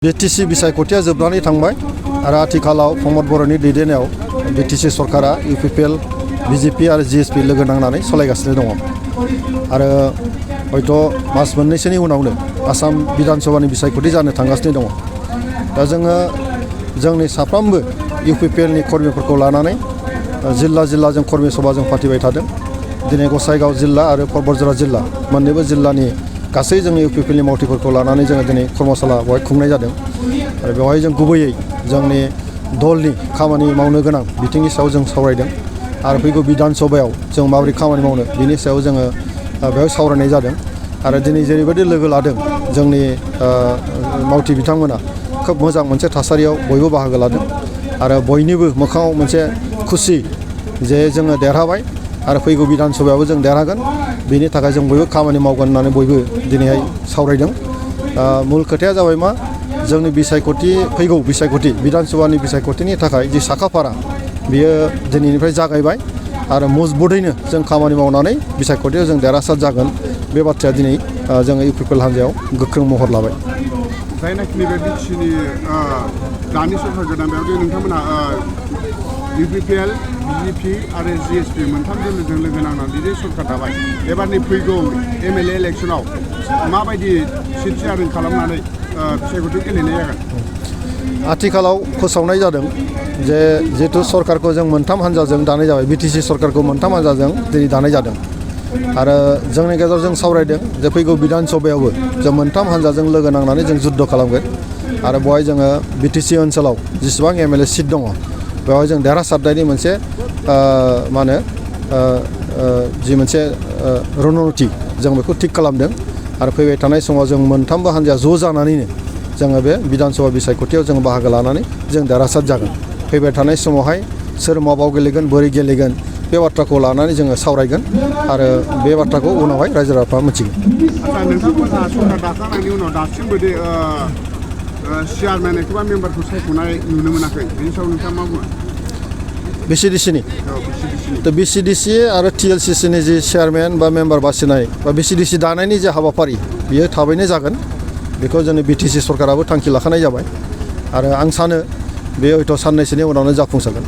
BTC बिसायख'थिया जोबनानै थांबाय आरो आथिखालाव प्रमद बर'नि दैदेननायाव बिटिसि सरकारा इउपिपिएल बिजेपि आरो जिएसपि लोगो नांनानै सालायगासिनो दङ आरो हयथ' मास मोननैसोनि उनावनो आसाम बिधान सभानि बिसायख'थि जानो थांगासिनो दङ। दा जोङो जोंनि साफ्रोमबो इउपिपिएलनि कर्मिफोरखौ लानानै जिल्ला जों कर्मि सभा जों फाथिबाय थादों। दिनै गसाइगाव जिल्ला आरो परबतजरा जिल्ला मोननैबो जिल्लानि गासै जोंनि इउपिपिएलनि मावथिफोरखौ लानानै जोङो दिनै कर्मशाला बेवहाय खुंनाय जादों आरो बेवहाय जों गुबैयै जोंनि दलनि खामानि मावनो गोनां बिथिंनि सायाव जों सावरायदों आरो फैगौ बिधान सभायाव जों माबोरै खामानि मावनो बिनि सायाव जोङो बेवहाय सावरायनाय जादों आरो दिनै जेरैबायदि लोगो लादों जोंनि मावथि बिथांमोना खोब मोजां मोनसे थासारियाव बयबो बाहागो लादों आरो बयनिबो मोखाङाव मोनसे खुसि जे जोङो देरहाबाय आरो फैगौ बिधान सभायावबो जों देरहागोन बेनि थाखाय जों बयबो खामानि मावगोन होननानै बयबो दिनैहाय सावरायदों। मुल खोथाया जाबाय मा जोंनि बिसायख'थि फैगौ बिसायख'थि बिधान सभानि बिसायख'थिनि थाखाय जि साखाफारा बियो दिनैनिफ्राय जागायबाय आरो मजबुतैनो जों खामानि मावनानै बिसायख'थियाव जों देरहासार जागोन बे बाथ्राया दिनै जोङो इउपिपिएल हान्जायाव गोख्रों महर लाबाय। जायनाखि नैबे बिटिसिनि दानि सरकार गोदान बेयाव नोंथांमोनहा इउपिपिएल बिजेपि आरो जिएसपि मोनथाम दोलोजों लोगो नांनानै बिदि सरकार दाबाय। एबारनि फैगौ एमएलए इलेक्सनाव माबायदि सिट शेयारिं खालामनानै बिसायख'थि गेलेनाय जागोन? आथिखालाव फोसावनाय जादों जे जिहेतु सरकारखौ जों मोनथाम हान्जाजों दानाय जाबाय। बिटिसि सरकारखौ मोनथाम हान्जाजों दिनै दानाय जादों आरो जोंनि गेजेराव जों सावरायदों जे फैगौ बिधान सभायावबो जों मोनथाम हान्जाजों लोगो नांनानै जों जुद्ध खालामगोन आरो बेवहाय जोङो बिटिसि ओनसोलाव जेसेबां एमएलए सिट दङ बेवहाय जों देरहासारनायनि मोनसे मा होनो जि मोनसे रननिति जों बेखौ थिग खालामदों आरो फैबाय थानाय समाव जों मोनथामबो हान्जाया ज' जानानैनो जोङो बे बिधान सभा बिसायख'थियाव जों बाहागो लानानै जों देरहासार जागोन। फैबाय थानाय समावहाय सोर माबाव गेलेगोन बोरै गेलेगोन बे बाथ्राखौ लानानै जोङो सावरायगोन आरो बे बाथ्राखौ उनावहाय रायजो राजाफ्रा मिथिगोन। आच्चा, नोंथांमोनहा सरकार दाखांनायनि उनाव दासिमबो दे चेयारमेन एबा मेम्बारखौ सायख'नाय नुनो मोनाखै, बेनि सायाव नोंथाङा मा बुङो? बिसिडिसिनि दा बिसिडिसि आरो टिएलसिसिनि जि चेयारमेन बा मेम्बार बासिनाय बा बिसिडिसि दानायनि जे हाबाफारि बियो थाबैनो जागोन बेखौ जोंनि बिटिसि सरकाराबो थांखि लाखानाय जाबाय आरो आं सानो बे हयथ' साननैसोनि उनावनो जाफुंसारगोन।